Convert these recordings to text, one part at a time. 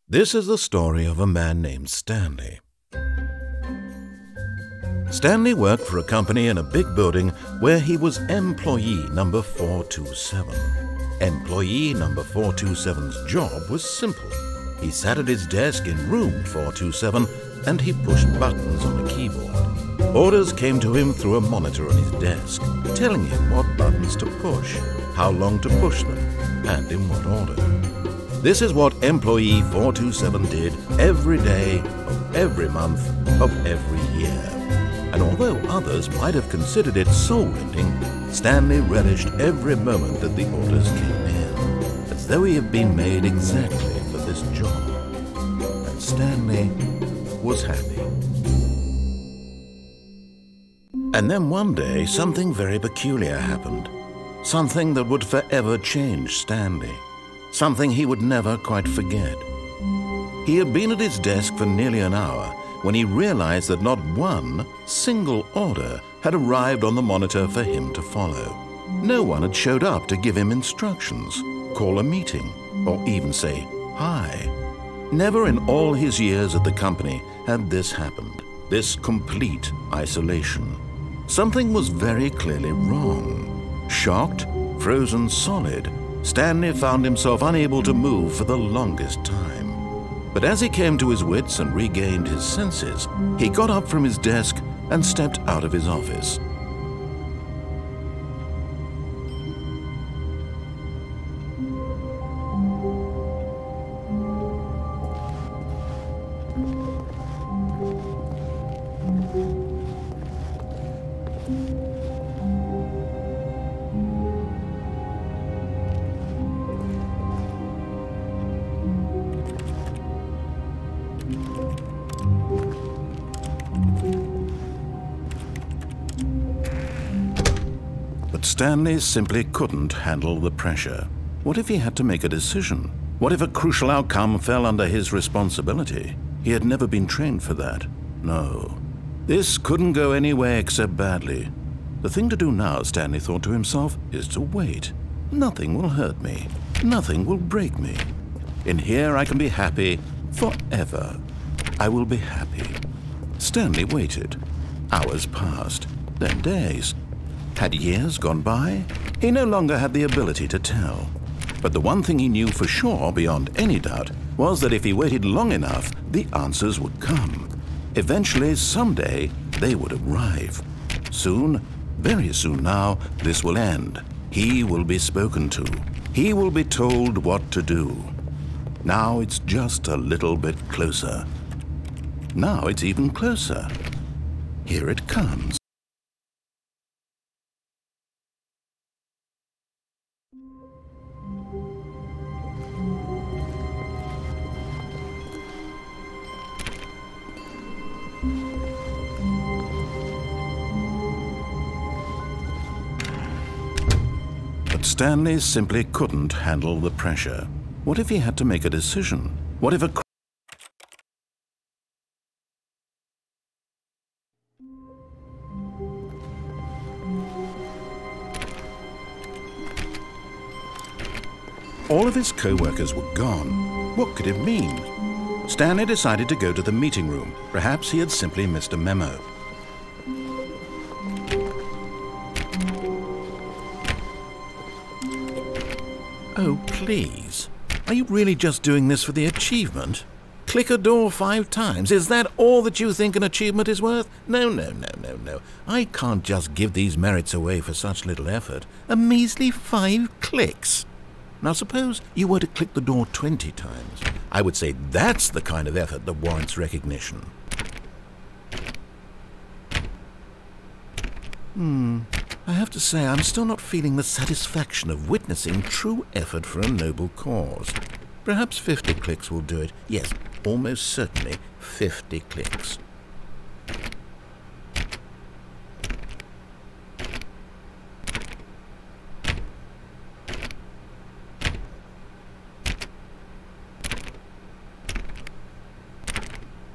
This is the story of a man named Stanley. Stanley worked for a company in a big building where he was employee number 427. Employee number 427's job was simple. He sat at his desk in room 427 and he pushed buttons on a keyboard. Orders came to him through a monitor on his desk, telling him what buttons to push, how long to push them, and in what order. This is what employee 427 did every day of every month of every year. And although others might have considered it soul-rending, Stanley relished every moment that the orders came in, as though he had been made exactly for this job. And Stanley was happy. And then one day, something very peculiar happened. Something that would forever change Stanley. Something he would never quite forget. He had been at his desk for nearly an hour when he realized that not one single order had arrived on the monitor for him to follow. No one had showed up to give him instructions, call a meeting, or even say hi. Never in all his years at the company had this happened, this complete isolation. Something was very clearly wrong. Shocked, frozen solid, Stanley found himself unable to move for the longest time. But as he came to his wits and regained his senses, he got up from his desk and stepped out of his office. But Stanley simply couldn't handle the pressure. What if he had to make a decision? What if a crucial outcome fell under his responsibility? He had never been trained for that. No. This couldn't go any way except badly. The thing to do now, Stanley thought to himself, is to wait. Nothing will hurt me. Nothing will break me. In here I can be happy forever. I will be happy. Stanley waited. Hours passed, then days. Had years gone by? He no longer had the ability to tell. But the one thing he knew for sure, beyond any doubt, was that if he waited long enough, the answers would come. Eventually, someday, they would arrive. Soon, very soon now, this will end. He will be spoken to. He will be told what to do. Now it's just a little bit closer. Now it's even closer. Here it comes. But Stanley simply couldn't handle the pressure. What if he had to make a decision? What if a... All of his co-workers were gone. What could it mean? Stanley decided to go to the meeting room. Perhaps he had simply missed a memo. Oh, please. Are you really just doing this for the achievement? Click a door 5 times. Is that all that you think an achievement is worth? No, no, no, no, no. I can't just give these merits away for such little effort. A measly 5 clicks. Now suppose you were to click the door 20 times. I would say that's the kind of effort that warrants recognition. I have to say I'm still not feeling the satisfaction of witnessing true effort for a noble cause. Perhaps 50 clicks will do it. Yes, almost certainly 50 clicks.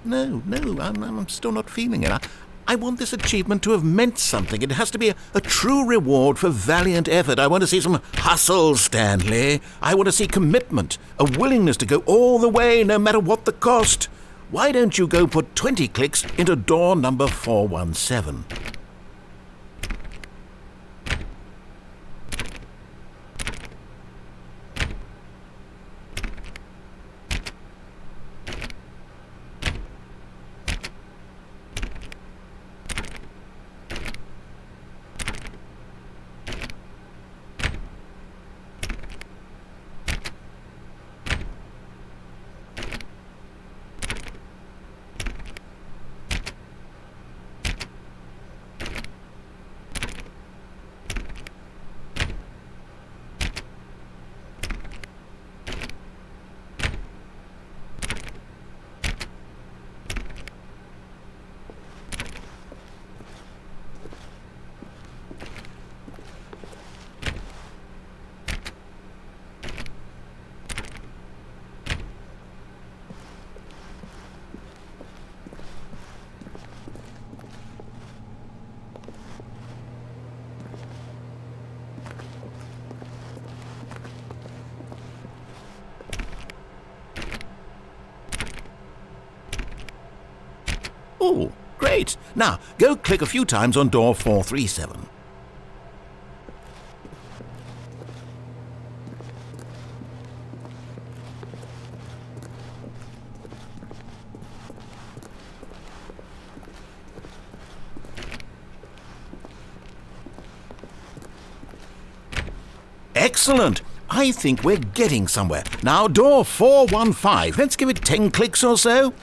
No, I'm still not feeling it. I want this achievement to have meant something. It has to be a true reward for valiant effort. I want to see some hustle, Stanley. I want to see commitment, a willingness to go all the way, no matter what the cost. Why don't you go put 20 clicks into door number 417? Oh, great. Now, go click a few times on door 437. Excellent. I think we're getting somewhere. Now, door 415. Let's give it 10 clicks or so.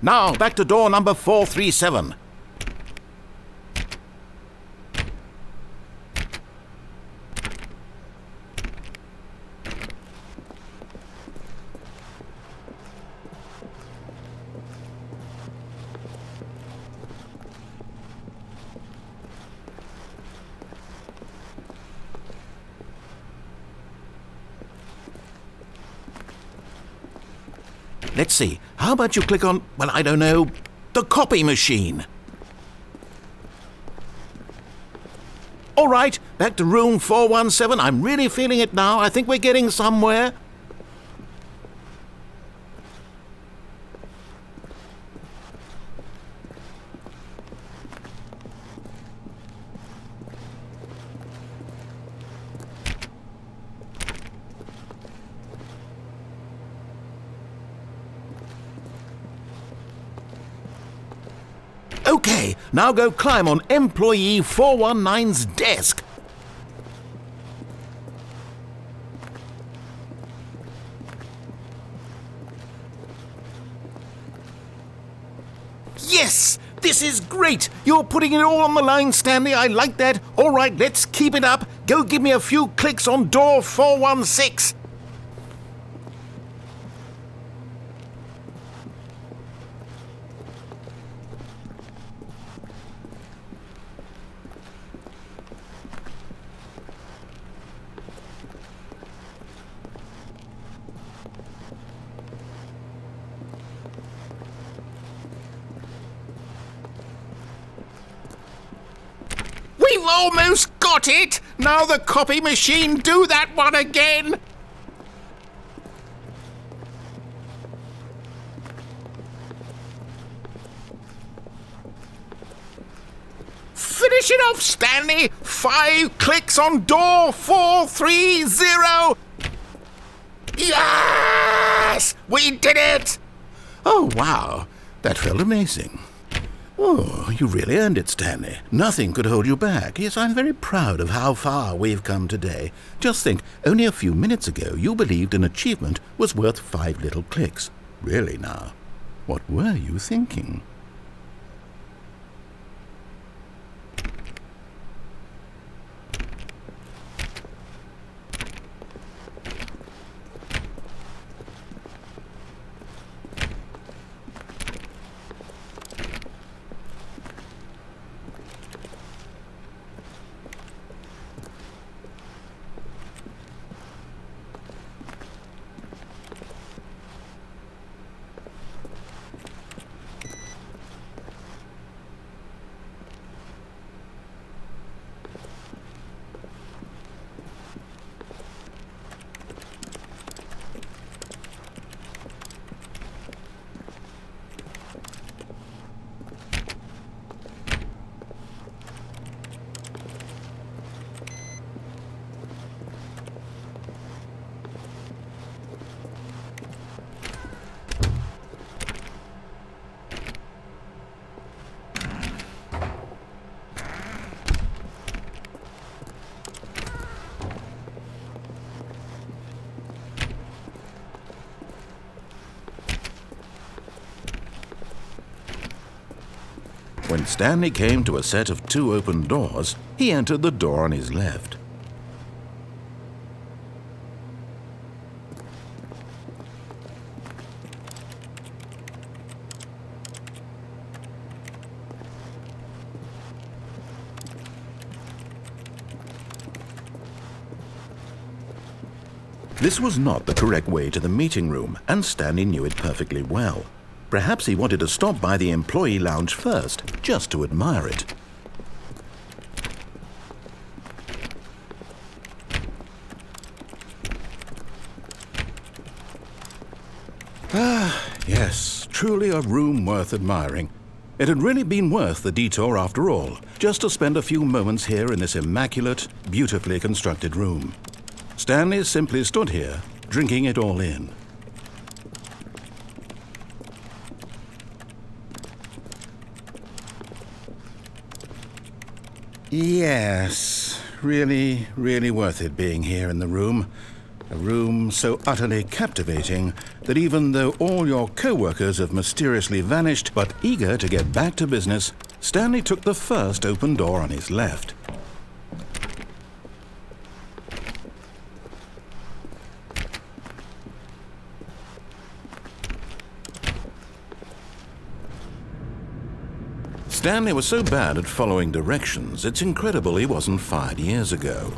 Now, back to door number 437. Let's see. How about you click on, well, I don't know, the copy machine? All right, back to room 417. I'm really feeling it now. I think we're getting somewhere. Okay, now go climb on employee 419's desk. Yes! This is great! You're putting it all on the line, Stanley. I like that. All right, let's keep it up. Go give me a few clicks on door 416. We've almost got it! Now the copy machine, do that one again! Finish it off, Stanley! 5 clicks on door 430! Yes! We did it! Oh, wow. That felt amazing. Oh, you really earned it, Stanley. Nothing could hold you back. Yes, I'm very proud of how far we've come today. Just think, only a few minutes ago you believed an achievement was worth 5 little clicks. Really now, what were you thinking? When Stanley came to a set of 2 open doors, he entered the door on his left. This was not the correct way to the meeting room, and Stanley knew it perfectly well. Perhaps he wanted to stop by the employee lounge first, just to admire it. Ah, yes, truly a room worth admiring. It had really been worth the detour after all, just to spend a few moments here in this immaculate, beautifully constructed room. Stanley simply stood here, drinking it all in. Yes, really, really worth it being here in the room. A room so utterly captivating that even though all your co-workers have mysteriously vanished, but eager to get back to business, Stanley took the first open door on his left. Stanley was so bad at following directions, it's incredible he wasn't fired years ago.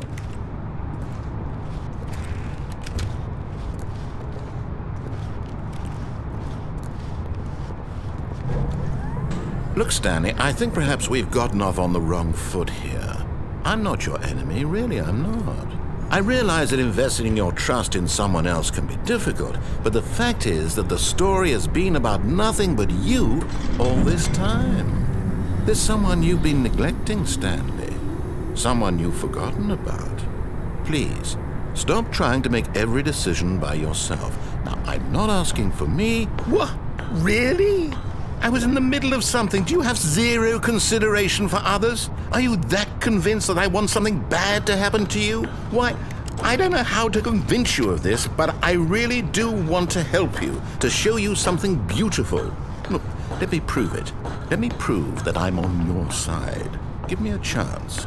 Look, Stanley, I think perhaps we've gotten off on the wrong foot here. I'm not your enemy, really, I'm not. I realize that investing your trust in someone else can be difficult, but the fact is that the story has been about nothing but you all this time. There's someone you've been neglecting, Stanley. Someone you've forgotten about. Please, stop trying to make every decision by yourself. Now, I'm not asking for me. What? Really? I was in the middle of something. Do you have zero consideration for others? Are you that convinced that I want something bad to happen to you? Why, I don't know how to convince you of this, but I really do want to help you, to show you something beautiful. Look, let me prove it. Let me prove that I'm on your side. Give me a chance.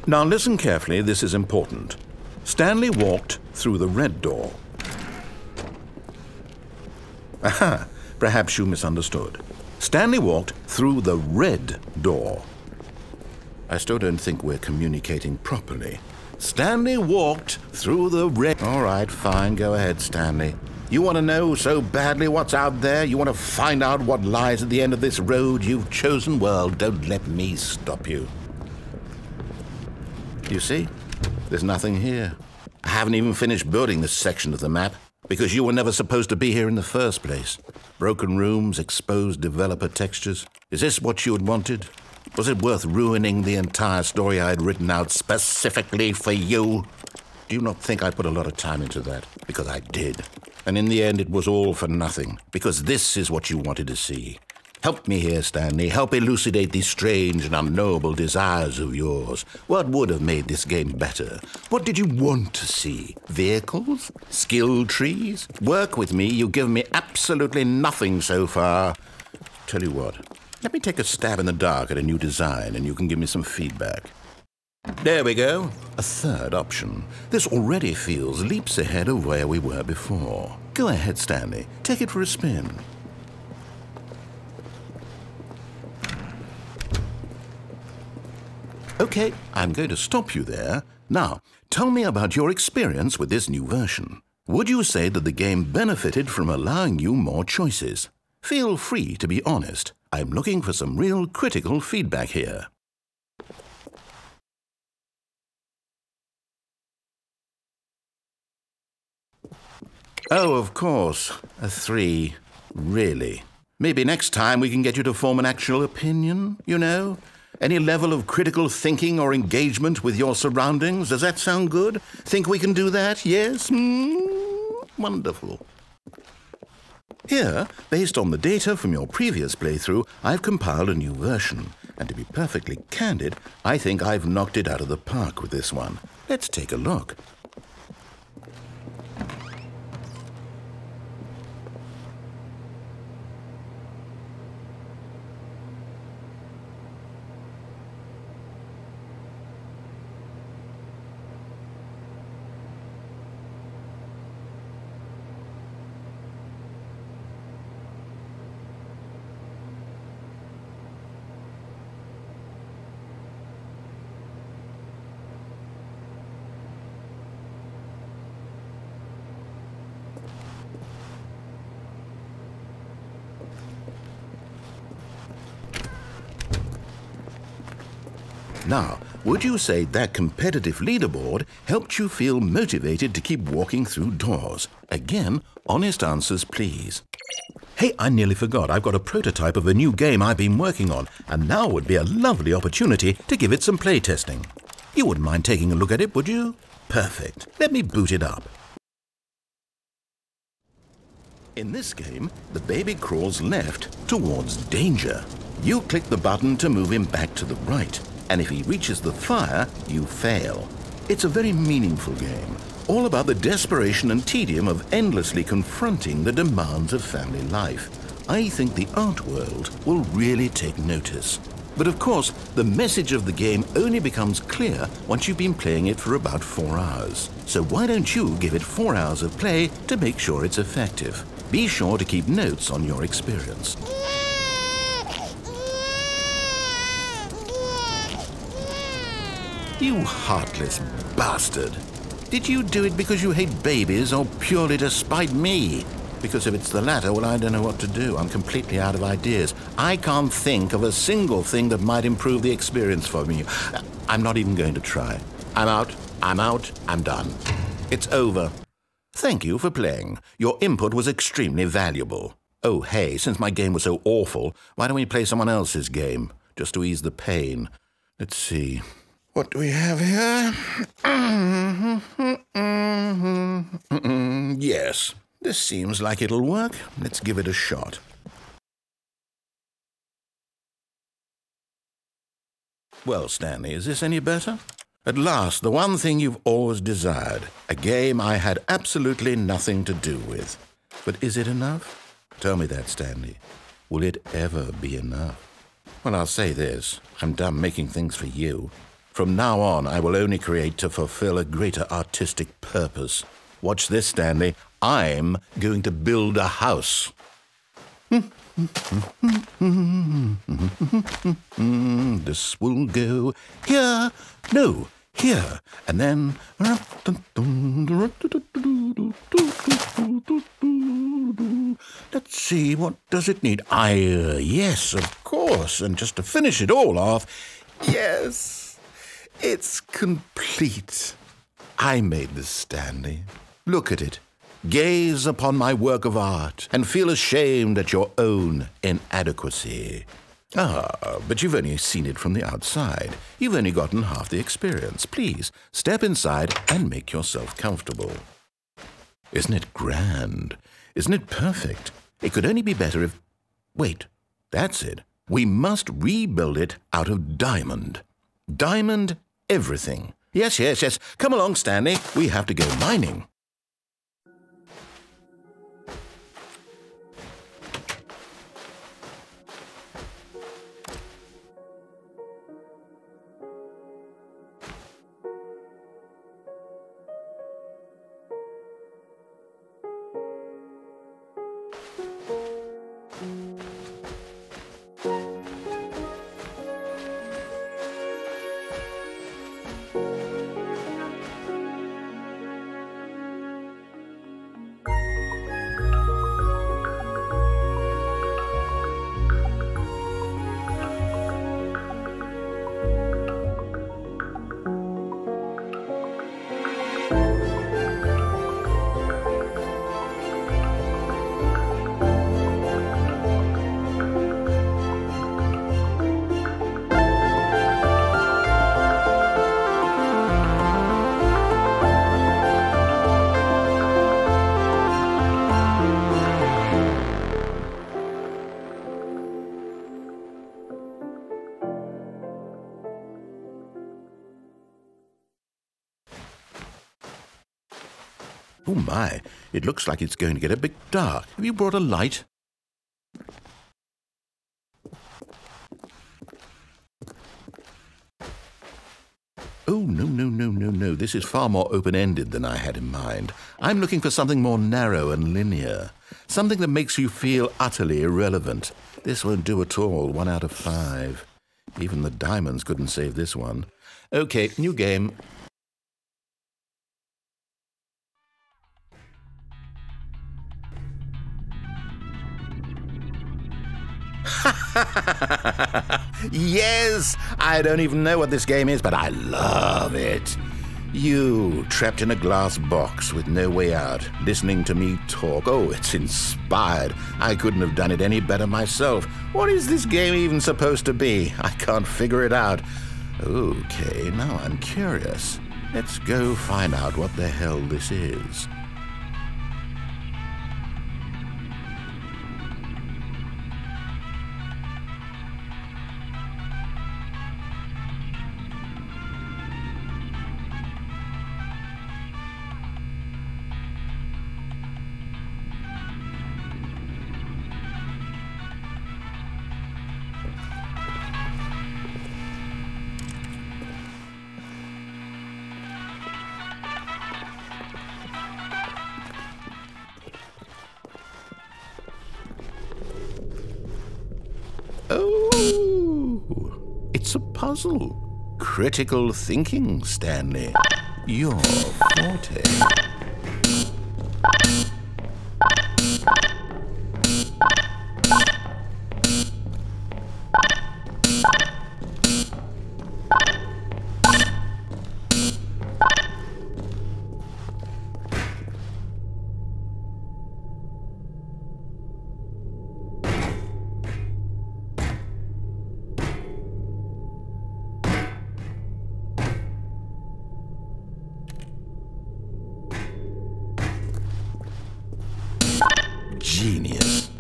Now listen carefully, this is important. Stanley walked through the red door. Aha, perhaps you misunderstood. Stanley walked through the red door. I still don't think we're communicating properly. Stanley walked through the red... All right, fine, go ahead, Stanley. You want to know so badly what's out there? You want to find out what lies at the end of this road you've chosen? Well, don't let me stop you. You see, there's nothing here. I haven't even finished building this section of the map, because you were never supposed to be here in the first place. Broken rooms, exposed developer textures. Is this what you had wanted? Was it worth ruining the entire story I had written out specifically for you? Do you not think I put a lot of time into that? Because I did. And in the end, it was all for nothing, because this is what you wanted to see. Help me here, Stanley. Help elucidate these strange and unknowable desires of yours. What would have made this game better? What did you want to see? Vehicles? Skill trees? Work with me. You've given me absolutely nothing so far. Tell you what, let me take a stab in the dark at a new design and you can give me some feedback. There we go. A third option. This already feels leaps ahead of where we were before. Go ahead, Stanley. Take it for a spin. Okay, I'm going to stop you there. Now, tell me about your experience with this new version. Would you say that the game benefited from allowing you more choices? Feel free to be honest. I'm looking for some real critical feedback here. Oh, of course. A 3. Really. Maybe next time we can get you to form an actual opinion, you know? Any level of critical thinking or engagement with your surroundings? Does that sound good? Think we can do that? Yes? Wonderful. Here, based on the data from your previous playthrough, I've compiled a new version. And to be perfectly candid, I think I've knocked it out of the park with this one. Let's take a look. Now, would you say that competitive leaderboard helped you feel motivated to keep walking through doors? Again, honest answers, please. Hey, I nearly forgot. I've got a prototype of a new game I've been working on, and now would be a lovely opportunity to give it some playtesting. You wouldn't mind taking a look at it, would you? Perfect. Let me boot it up. In this game, the baby crawls left towards danger. You click the button to move him back to the right. And if he reaches the fire, you fail. It's a very meaningful game, all about the desperation and tedium of endlessly confronting the demands of family life. I think the art world will really take notice. But of course, the message of the game only becomes clear once you've been playing it for about 4 hours. So why don't you give it 4 hours of play to make sure it's effective? Be sure to keep notes on your experience. You heartless bastard. Did you do it because you hate babies or purely to spite me? Because if it's the latter, well, I don't know what to do. I'm completely out of ideas. I can't think of a single thing that might improve the experience for me. I'm not even going to try. I'm out, I'm done. It's over. Thank you for playing. Your input was extremely valuable. Oh, hey, since my game was so awful, why don't we play someone else's game, just to ease the pain? Let's see. What do we have here? Yes, this seems like it'll work. Let's give it a shot. Well, Stanley, is this any better? At last, the one thing you've always desired. A game I had absolutely nothing to do with. But is it enough? Tell me that, Stanley. Will it ever be enough? Well, I'll say this. I'm done making things for you. From now on, I will only create to fulfill a greater artistic purpose. Watch this, Stanley. I'm going to build a house. This will go here. No, here. And then... Let's see, what does it need? Yes, of course. And just to finish it all off, yes. It's complete. I made this, Stanley. Look at it. Gaze upon my work of art and feel ashamed at your own inadequacy. Ah, but you've only seen it from the outside. You've only gotten half the experience. Please, step inside and make yourself comfortable. Isn't it grand? Isn't it perfect? It could only be better if... Wait, that's it. We must rebuild it out of diamond. Diamond everything. Yes. Come along, Stanley. We have to go mining. Oh my, it looks like it's going to get a bit dark. Have you brought a light? Oh, no. This is far more open-ended than I had in mind. I'm looking for something more narrow and linear. Something that makes you feel utterly irrelevant. This won't do at all. 1 out of 5. Even the diamonds couldn't save this one. Okay, new game. Yes! I don't even know what this game is, but I love it. You, trapped in a glass box with no way out, listening to me talk. Oh, it's inspired. I couldn't have done it any better myself. What is this game even supposed to be? I can't figure it out. Okay, now I'm curious. Let's go find out what the hell this is. Oh, it's a puzzle. Critical thinking, Stanley. Your forte. Genius.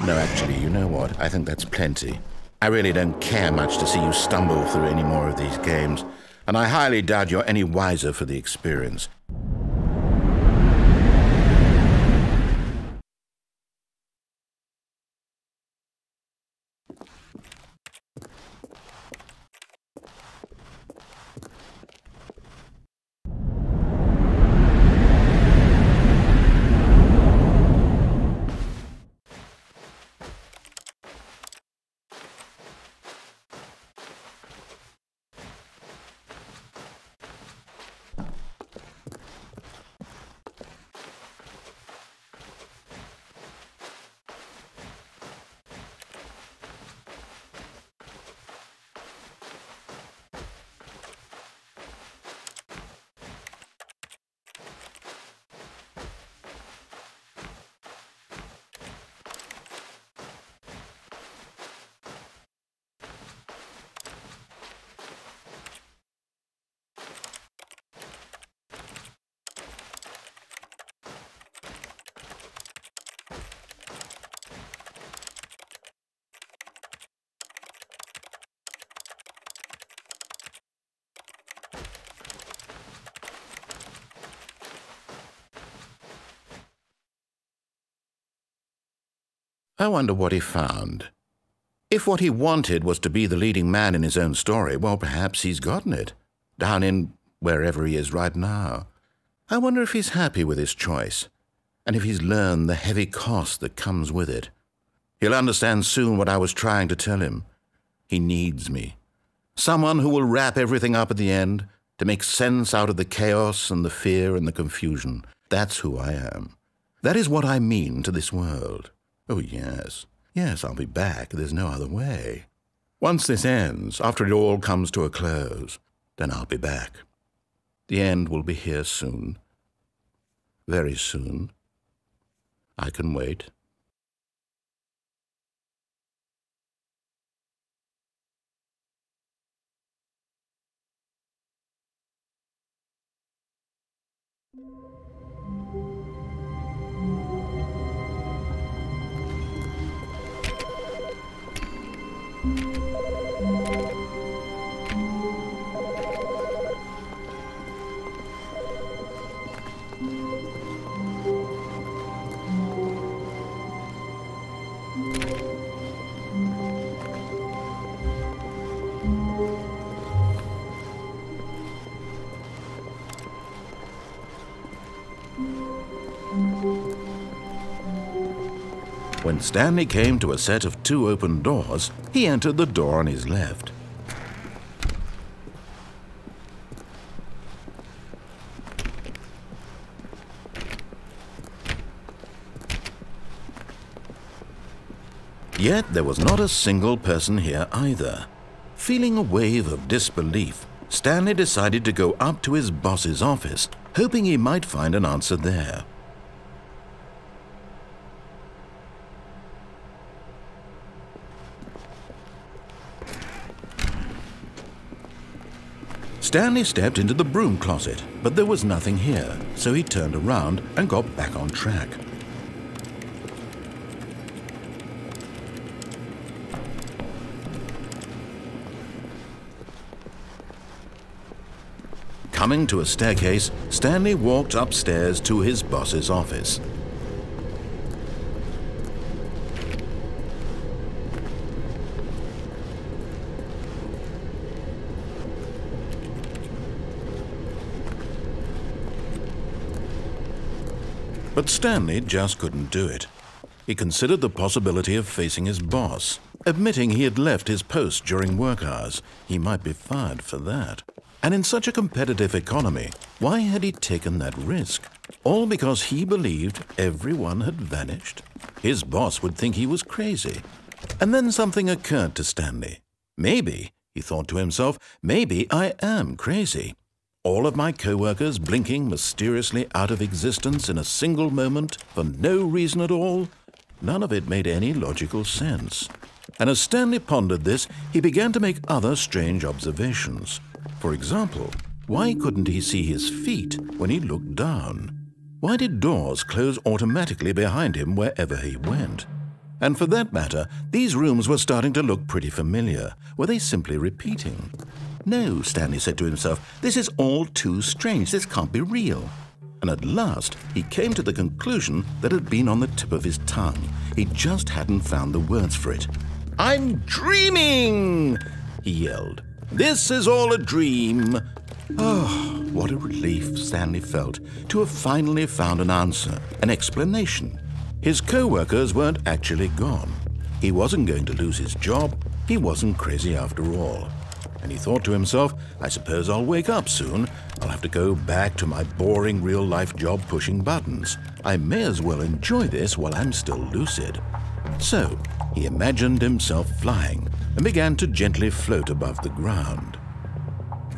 No, actually, you know what? I think that's plenty. I really don't care much to see you stumble through any more of these games, and I highly doubt you're any wiser for the experience. I wonder what he found. If what he wanted was to be the leading man in his own story, well, perhaps he's gotten it, down in wherever he is right now. I wonder if he's happy with his choice, and if he's learned the heavy cost that comes with it. He'll understand soon what I was trying to tell him. He needs me. Someone who will wrap everything up at the end, to make sense out of the chaos and the fear and the confusion. That's who I am. That is what I mean to this world. Oh, yes. Yes, I'll be back. There's no other way. Once this ends, after it all comes to a close, then I'll be back. The end will be here soon. Very soon. I can wait. When Stanley came to a set of 2 open doors, he entered the door on his left. Yet there was not a single person here either. Feeling a wave of disbelief, Stanley decided to go up to his boss's office, hoping he might find an answer there. Stanley stepped into the broom closet, but there was nothing here, so he turned around and got back on track. Coming to a staircase, Stanley walked upstairs to his boss's office. But Stanley just couldn't do it. He considered the possibility of facing his boss. Admitting he had left his post during work hours, he might be fired for that. And in such a competitive economy, why had he taken that risk? All because he believed everyone had vanished? His boss would think he was crazy. And then something occurred to Stanley. Maybe, he thought to himself, maybe I am crazy. All of my co-workers blinking mysteriously out of existence in a single moment for no reason at all? None of it made any logical sense. And as Stanley pondered this, he began to make other strange observations. For example, why couldn't he see his feet when he looked down? Why did doors close automatically behind him wherever he went? And for that matter, these rooms were starting to look pretty familiar. Were they simply repeating? No, Stanley said to himself, this is all too strange. This can't be real. And at last, he came to the conclusion that had been on the tip of his tongue. He just hadn't found the words for it. "I'm dreaming!" he yelled. "This is all a dream." Oh, what a relief Stanley felt to have finally found an answer, an explanation. His co-workers weren't actually gone. He wasn't going to lose his job. He wasn't crazy after all. And he thought to himself, I suppose I'll wake up soon. I'll have to go back to my boring real-life job pushing buttons. I may as well enjoy this while I'm still lucid. So he imagined himself flying and began to gently float above the ground.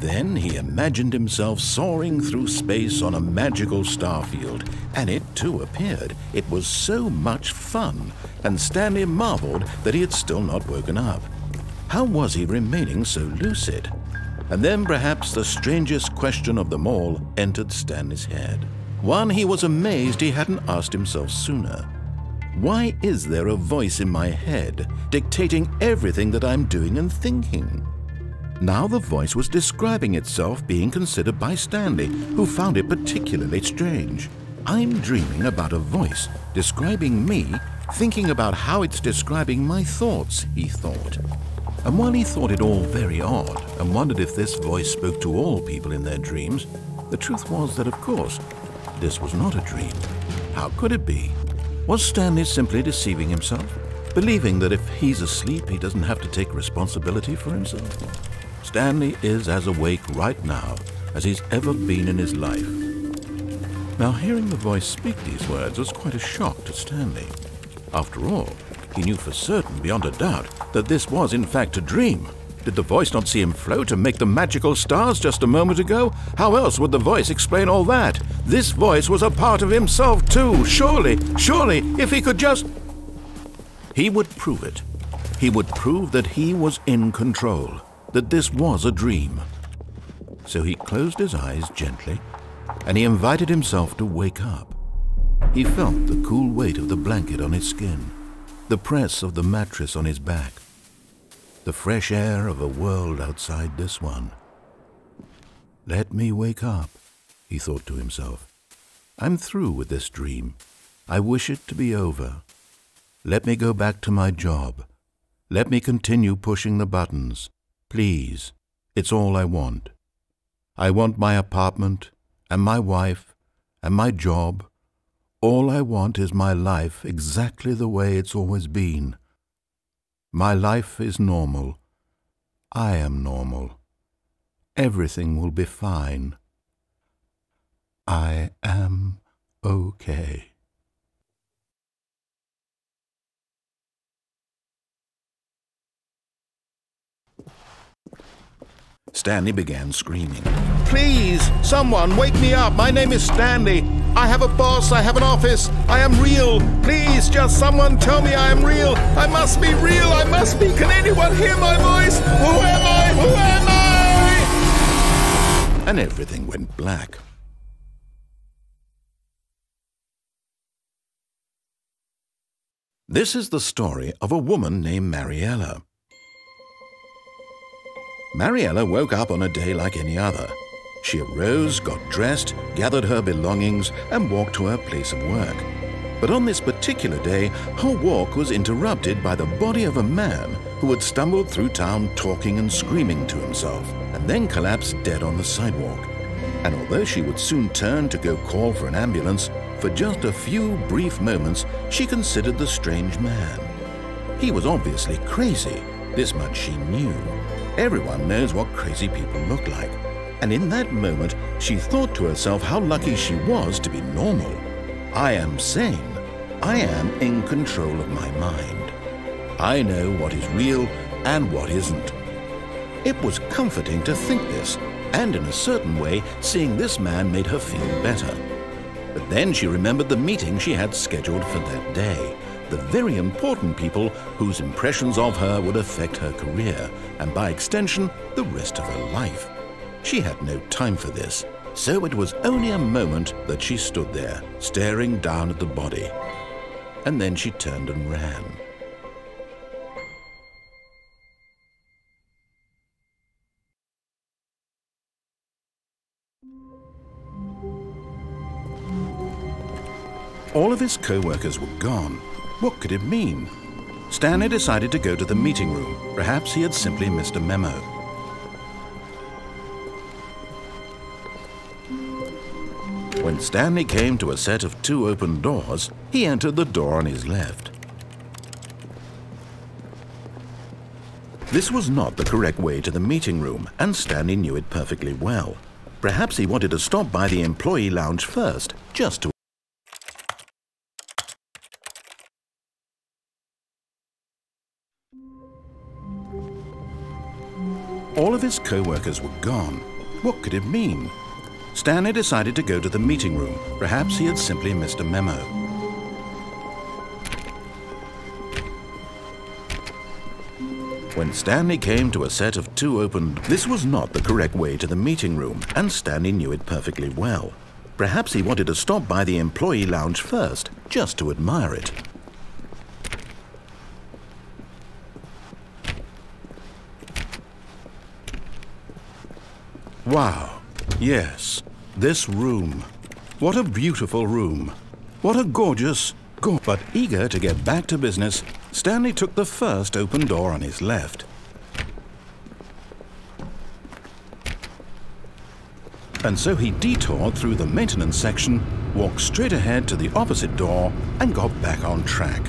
Then he imagined himself soaring through space on a magical starfield, and it too appeared. It was so much fun, and Stanley marveled that he had still not woken up. How was he remaining so lucid? And then perhaps the strangest question of them all entered Stanley's head. One he was amazed he hadn't asked himself sooner. Why is there a voice in my head dictating everything that I'm doing and thinking? Now the voice was describing itself being considered by Stanley, who found it particularly strange. I'm dreaming about a voice describing me, thinking about how it's describing my thoughts, he thought. And while he thought it all very odd and wondered if this voice spoke to all people in their dreams, the truth was that, of course, this was not a dream. How could it be? Was Stanley simply deceiving himself, believing that if he's asleep, he doesn't have to take responsibility for himself? Stanley is as awake right now as he's ever been in his life. Now, hearing the voice speak these words was quite a shock to Stanley. After all, he knew for certain, beyond a doubt, that this was in fact a dream. Did the voice not see him float and make the magical stars just a moment ago? How else would the voice explain all that? This voice was a part of himself too. Surely, if he could just... He would prove it. He would prove that he was in control, that this was a dream. So he closed his eyes gently, and he invited himself to wake up. He felt the cool weight of the blanket on his skin, the press of the mattress on his back, the fresh air of a world outside this one. Let me wake up, he thought to himself. I'm through with this dream. I wish it to be over. Let me go back to my job. Let me continue pushing the buttons. Please, it's all I want. I want my apartment and my wife and my job, All I want is my life exactly the way it's always been. My life is normal. I am normal. Everything will be fine. I am okay. Stanley began screaming. Please, someone, wake me up. My name is Stanley. I have a boss. I have an office. I am real. Please, just someone tell me I am real. I must be real. I must be. Can anyone hear my voice? Who am I? Who am I? And everything went black. This is the story of a woman named Mariella. Mariella woke up on a day like any other. She arose, got dressed, gathered her belongings, and walked to her place of work. But on this particular day, her walk was interrupted by the body of a man who had stumbled through town talking and screaming to himself, and then collapsed dead on the sidewalk. And although she would soon turn to go call for an ambulance, for just a few brief moments she considered the strange man. He was obviously crazy, this much she knew. Everyone knows what crazy people look like. And in that moment, she thought to herself how lucky she was to be normal. I am sane. I am in control of my mind. I know what is real and what isn't. It was comforting to think this, and in a certain way, seeing this man made her feel better. But then she remembered the meeting she had scheduled for that day. The very important people whose impressions of her would affect her career, and by extension, the rest of her life. She had no time for this, so it was only a moment that she stood there, staring down at the body. And then she turned and ran. All of his co-workers were gone. What could it mean? Stanley decided to go to the meeting room. Perhaps he had simply missed a memo. When Stanley came to a set of 2 open doors, he entered the door on his left. This was not the correct way to the meeting room, and Stanley knew it perfectly well. Perhaps he wanted to stop by the employee lounge first, just to All of his co-workers were gone. What could it mean? Stanley decided to go to the meeting room. Perhaps he had simply missed a memo. When Stanley came to a set of 2 open... This was not the correct way to the meeting room, and Stanley knew it perfectly well. Perhaps he wanted to stop by the employee lounge first, just to admire it. Wow, yes, this room. What a beautiful room. What a gorgeous... But eager to get back to business, Stanley took the first open door on his left. And so he detoured through the maintenance section, walked straight ahead to the opposite door, and got back on track.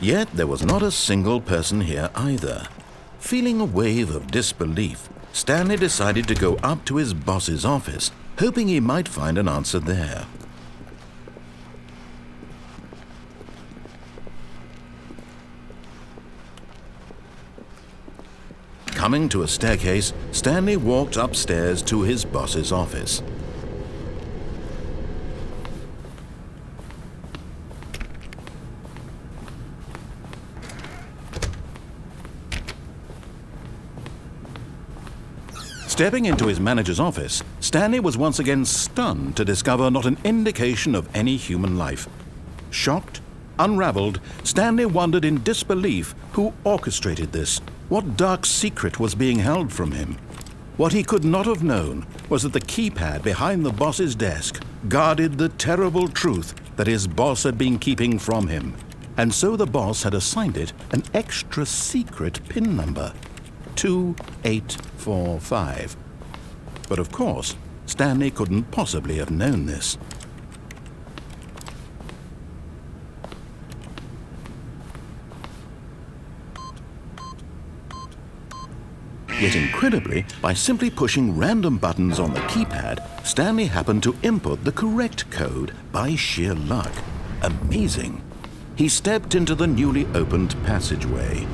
Yet there was not a single person here either. Feeling a wave of disbelief, Stanley decided to go up to his boss's office, hoping he might find an answer there. Coming to a staircase, Stanley walked upstairs to his boss's office. Stepping into his manager's office, Stanley was once again stunned to discover not an indication of any human life. Shocked, unraveled, Stanley wondered in disbelief who orchestrated this. What dark secret was being held from him? What he could not have known was that the keypad behind the boss's desk guarded the terrible truth that his boss had been keeping from him. And so the boss had assigned it an extra secret PIN number, 2845. But of course, Stanley couldn't possibly have known this. Yet incredibly, by simply pushing random buttons on the keypad, Stanley happened to input the correct code by sheer luck. Amazing. He stepped into the newly opened passageway.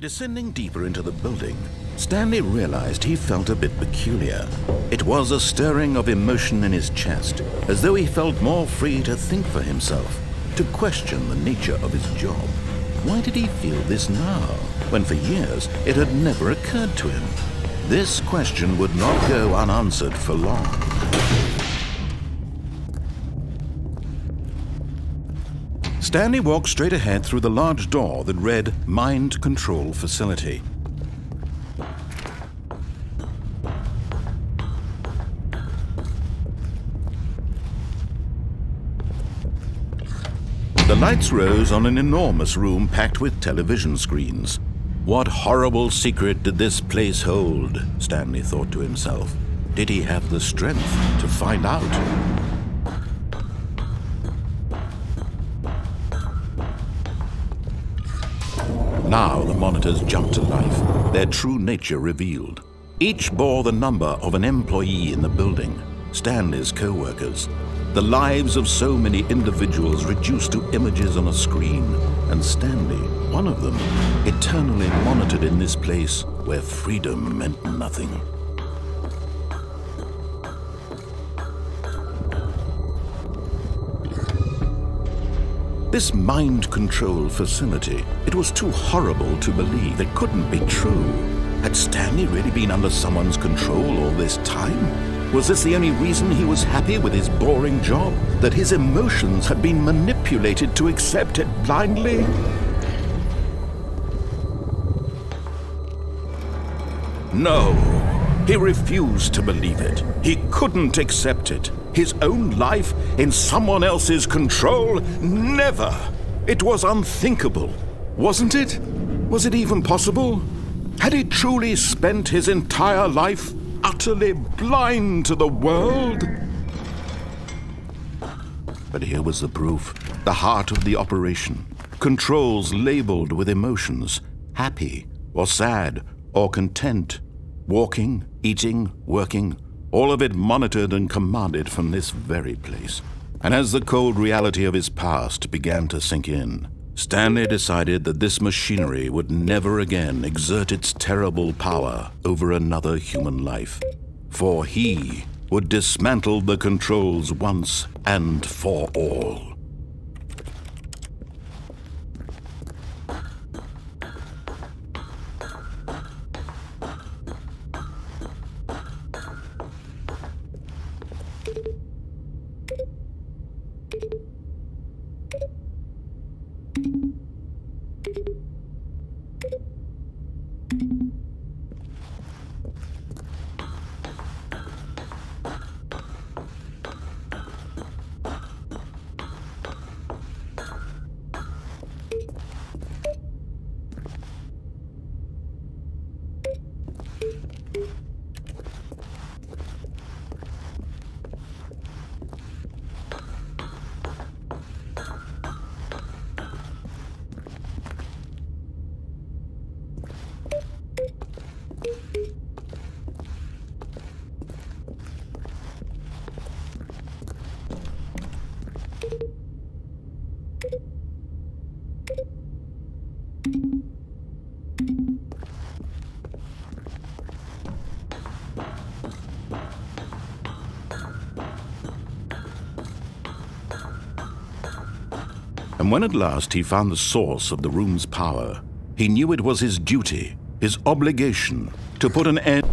Descending deeper into the building, Stanley realized he felt a bit peculiar. It was a stirring of emotion in his chest, as though he felt more free to think for himself, to question the nature of his job. Why did he feel this now, when for years it had never occurred to him? This question would not go unanswered for long. Stanley walked straight ahead through the large door that read Mind Control Facility. The lights rose on an enormous room packed with television screens. What horrible secret did this place hold? Stanley thought to himself. Did he have the strength to find out? Now the monitors jumped to life, their true nature revealed. Each bore the number of an employee in the building, Stanley's co-workers. The lives of so many individuals reduced to images on a screen, and Stanley, one of them, eternally monitored in this place where freedom meant nothing. This mind control facility, it was too horrible to believe. It couldn't be true. Had Stanley really been under someone's control all this time? Was this the only reason he was happy with his boring job? That his emotions had been manipulated to accept it blindly? No, he refused to believe it. He couldn't accept it. His own life in someone else's control? Never! It was unthinkable, wasn't it? Was it even possible? Had he truly spent his entire life utterly blind to the world? But here was the proof, the heart of the operation. Controls labeled with emotions, happy or sad or content, walking, eating, working, all of it monitored and commanded from this very place. And as the cold reality of his past began to sink in, Stanley decided that this machinery would never again exert its terrible power over another human life. For he would dismantle the controls once and for all. And when at last he found the source of the room's power, he knew it was his duty, his obligation, to put an end.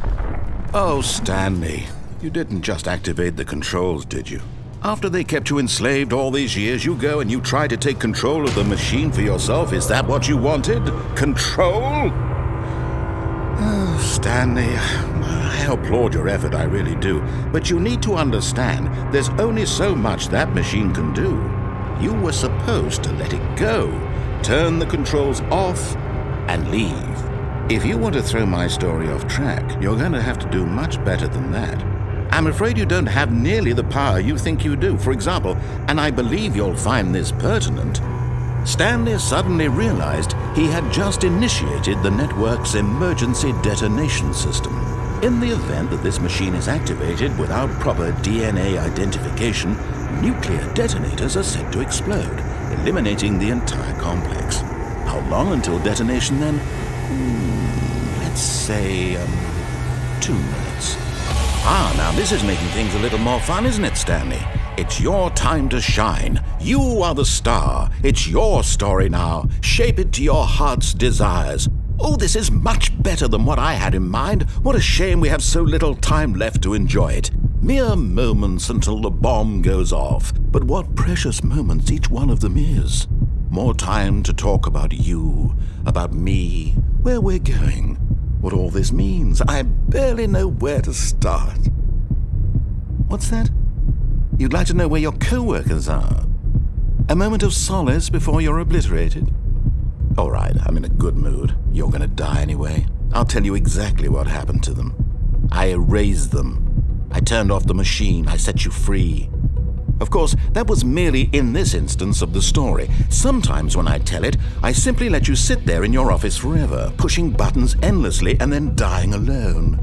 Oh, Stanley, you didn't just activate the controls, did you? After they kept you enslaved all these years, you go and you try to take control of the machine for yourself. Is that what you wanted? Control? Oh, Stanley, I applaud your effort, I really do. But you need to understand, there's only so much that machine can do. You were supposed to let it go, turn the controls off, and leave. If you want to throw my story off track, you're going to have to do much better than that. I'm afraid you don't have nearly the power you think you do. For example, and I believe you'll find this pertinent, Stanley suddenly realized he had just initiated the network's emergency detonation system. In the event that this machine is activated without proper DNA identification, nuclear detonators are set to explode, eliminating the entire complex. How long until detonation then? Let's say 2 minutes. Ah, now this is making things a little more fun, isn't it, Stanley? It's your time to shine. You are the star. It's your story now. Shape it to your heart's desires. Oh, this is much better than what I had in mind. What a shame we have so little time left to enjoy it. Mere moments until the bomb goes off. But what precious moments each one of them is. More time to talk about you, about me, where we're going, what all this means. I barely know where to start. What's that? You'd like to know where your co-workers are? A moment of solace before you're obliterated? All right, I'm in a good mood. You're gonna die anyway. I'll tell you exactly what happened to them. I erased them. I turned off the machine. I set you free. Of course, that was merely in this instance of the story. Sometimes when I tell it, I simply let you sit there in your office forever, pushing buttons endlessly and then dying alone.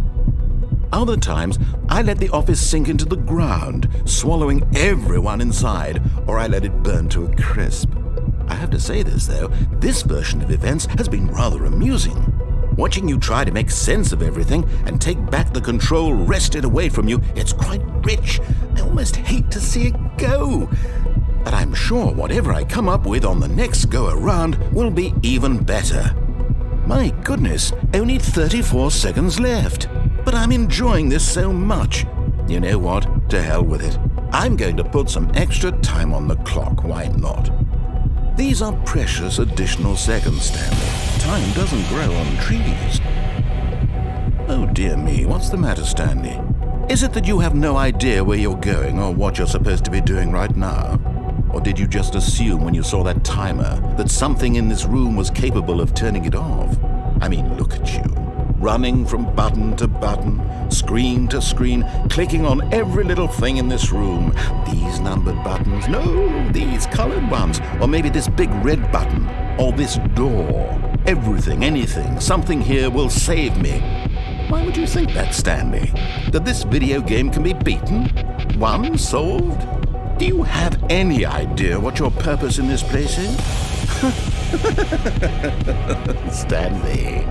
Other times, I let the office sink into the ground, swallowing everyone inside, or I let it burn to a crisp. I have to say this, though, this version of events has been rather amusing. Watching you try to make sense of everything and take back the control wrested away from you, it's quite rich. I almost hate to see it go. But I'm sure whatever I come up with on the next go-around will be even better. My goodness, only 34 seconds left. But I'm enjoying this so much. You know what? To hell with it. I'm going to put some extra time on the clock, why not? These are precious additional seconds, Stanley. Time doesn't grow on trees. Oh dear me, what's the matter, Stanley? Is it that you have no idea where you're going or what you're supposed to be doing right now? Or did you just assume when you saw that timer that something in this room was capable of turning it off? I mean, look at you. Running from button to button, screen to screen, clicking on every little thing in this room. These numbered buttons, no, these colored ones, or maybe this big red button, or this door. Everything, anything, something here will save me. Why would you think that, Stanley? That this video game can be beaten? Won? Solved? Do you have any idea what your purpose in this place is? Stanley,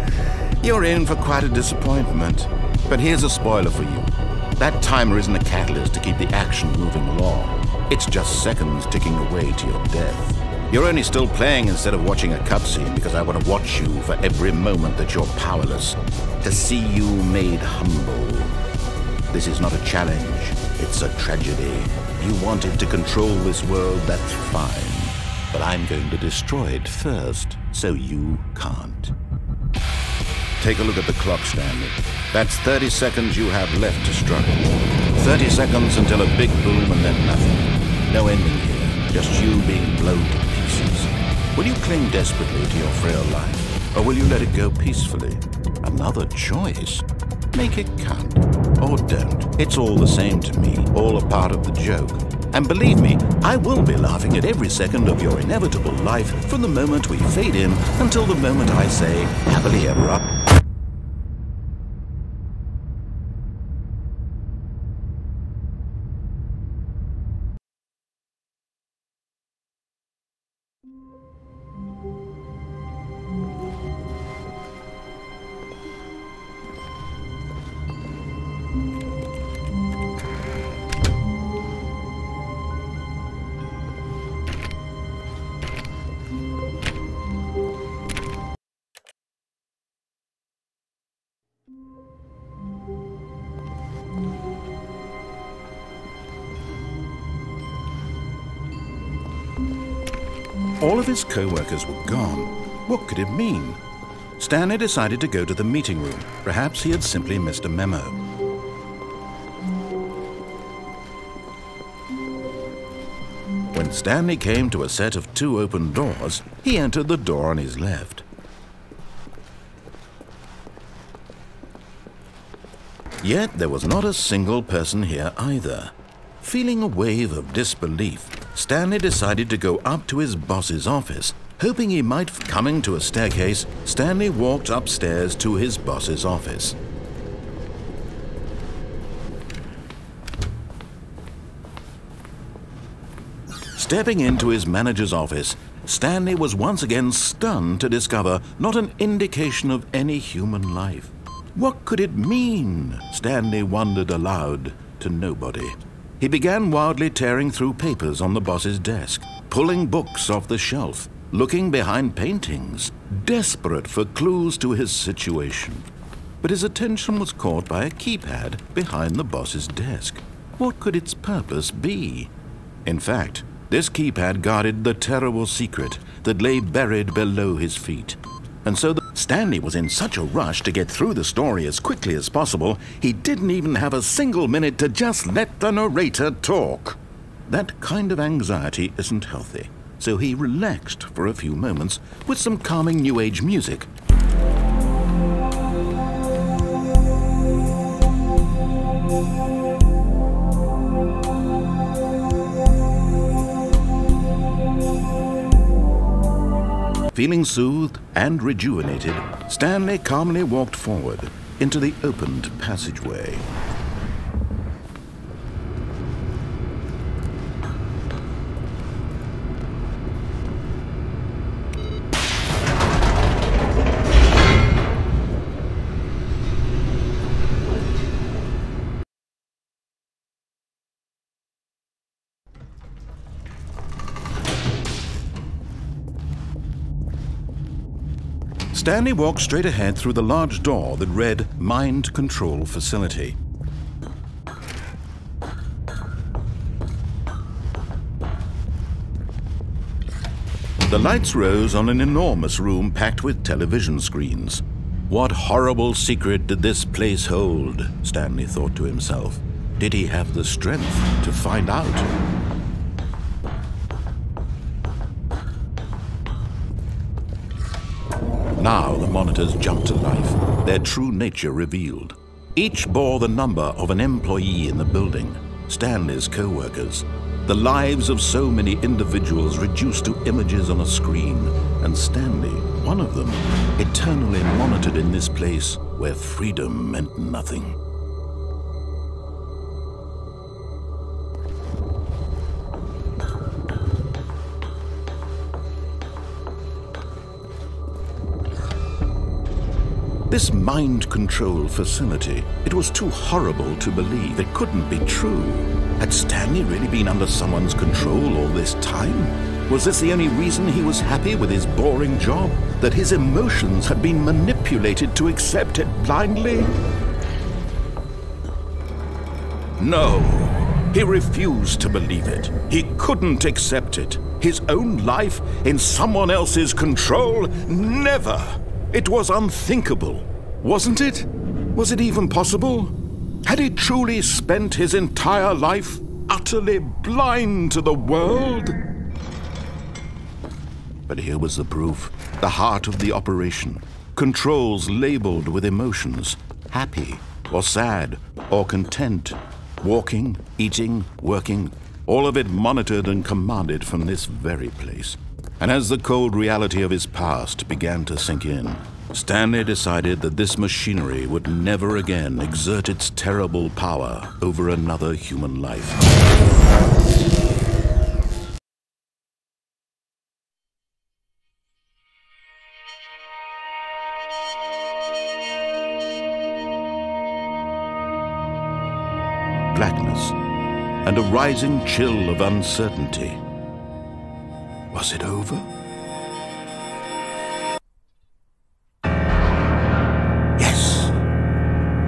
you're in for quite a disappointment. But here's a spoiler for you. That timer isn't a catalyst to keep the action moving along. It's just seconds ticking away to your death. You're only still playing instead of watching a cutscene because I want to watch you for every moment that you're powerless, to see you made humble. This is not a challenge, it's a tragedy. You wanted to control this world, that's fine. But I'm going to destroy it first, so you can't. Take a look at the clock, Stanley. That's 30 seconds you have left to struggle. 30 seconds until a big boom and then nothing. No ending here, just you being blown to pieces. Will you cling desperately to your frail life, or will you let it go peacefully? Another choice. Make it count. Or don't. It's all the same to me, all a part of the joke. And believe me, I will be laughing at every second of your inevitable life from the moment we fade in until the moment I say, happily ever after. All of his co-workers were gone. What could it mean? Stanley decided to go to the meeting room. Perhaps he had simply missed a memo. When Stanley came to a set of 2 open doors, he entered the door on his left. Yet there was not a single person here either. Feeling a wave of disbelief, Stanley decided to go up to his boss's office. Hoping he might coming to a staircase, Stanley walked upstairs to his boss's office. Stepping into his manager's office, Stanley was once again stunned to discover not an indication of any human life. What could it mean? Stanley wondered aloud to nobody. He began wildly tearing through papers on the boss's desk, pulling books off the shelf, looking behind paintings, desperate for clues to his situation. But his attention was caught by a keypad behind the boss's desk. What could its purpose be? In fact, this keypad guarded the terrible secret that lay buried below his feet. And so Stanley was in such a rush to get through the story as quickly as possible, he didn't even have a single minute to just let the narrator talk. That kind of anxiety isn't healthy, so he relaxed for a few moments with some calming New Age music. Feeling soothed and rejuvenated, Stanley calmly walked forward into the opened passageway. Stanley walked straight ahead through the large door that read Mind Control Facility. The lights rose on an enormous room packed with television screens. What horrible secret did this place hold? Stanley thought to himself. Did he have the strength to find out? Now the monitors jumped to life, their true nature revealed. Each bore the number of an employee in the building, Stanley's co-workers. The lives of so many individuals reduced to images on a screen, and Stanley, one of them, eternally monitored in this place where freedom meant nothing. This mind control facility, it was too horrible to believe. It couldn't be true. Had Stanley really been under someone's control all this time? Was this the only reason he was happy with his boring job? That his emotions had been manipulated to accept it blindly? No, he refused to believe it. He couldn't accept it. His own life in someone else's control? Never! It was unthinkable, wasn't it? Was it even possible? Had he truly spent his entire life utterly blind to the world? But here was the proof, the heart of the operation. Controls labeled with emotions, happy or sad or content, walking, eating, working, all of it monitored and commanded from this very place. And as the cold reality of his past began to sink in, Stanley decided that this machinery would never again exert its terrible power over another human life. Blackness and a rising chill of uncertainty. Was it over? Yes!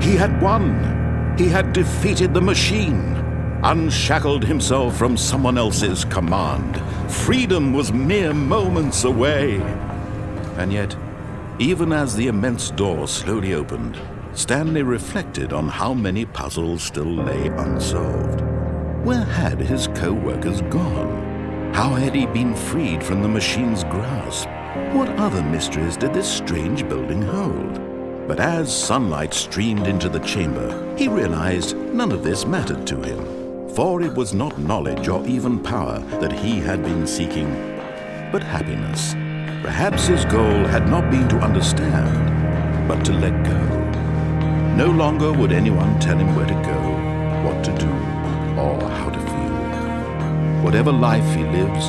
He had won! He had defeated the machine, unshackled himself from someone else's command, Freedom was mere moments away. And yet, even as the immense door slowly opened, Stanley reflected on how many puzzles still lay unsolved. Where had his co-workers gone? How had he been freed from the machine's grasp? What other mysteries did this strange building hold? But as sunlight streamed into the chamber, he realized none of this mattered to him, for it was not knowledge or even power that he had been seeking, but happiness. Perhaps his goal had not been to understand, but to let go. No longer would anyone tell him where to go, what to do, or how to feel. Whatever life he lives,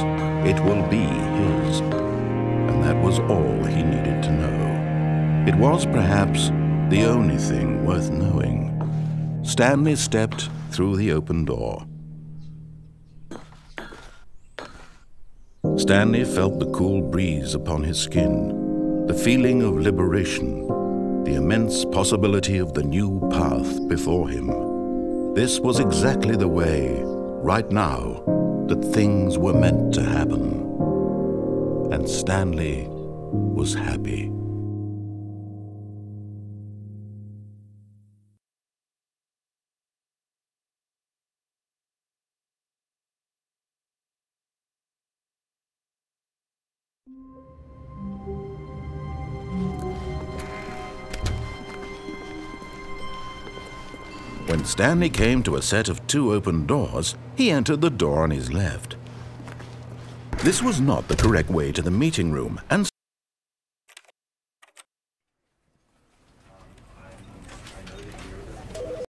it will be his. And that was all he needed to know. It was perhaps the only thing worth knowing. Stanley stepped through the open door. Stanley felt the cool breeze upon his skin, the feeling of liberation, the immense possibility of the new path before him. This was exactly the way, right now, that things were meant to happen. And Stanley was happy. When Stanley came to a set of 2 open doors, he entered the door on his left. This was not the correct way to the meeting room, and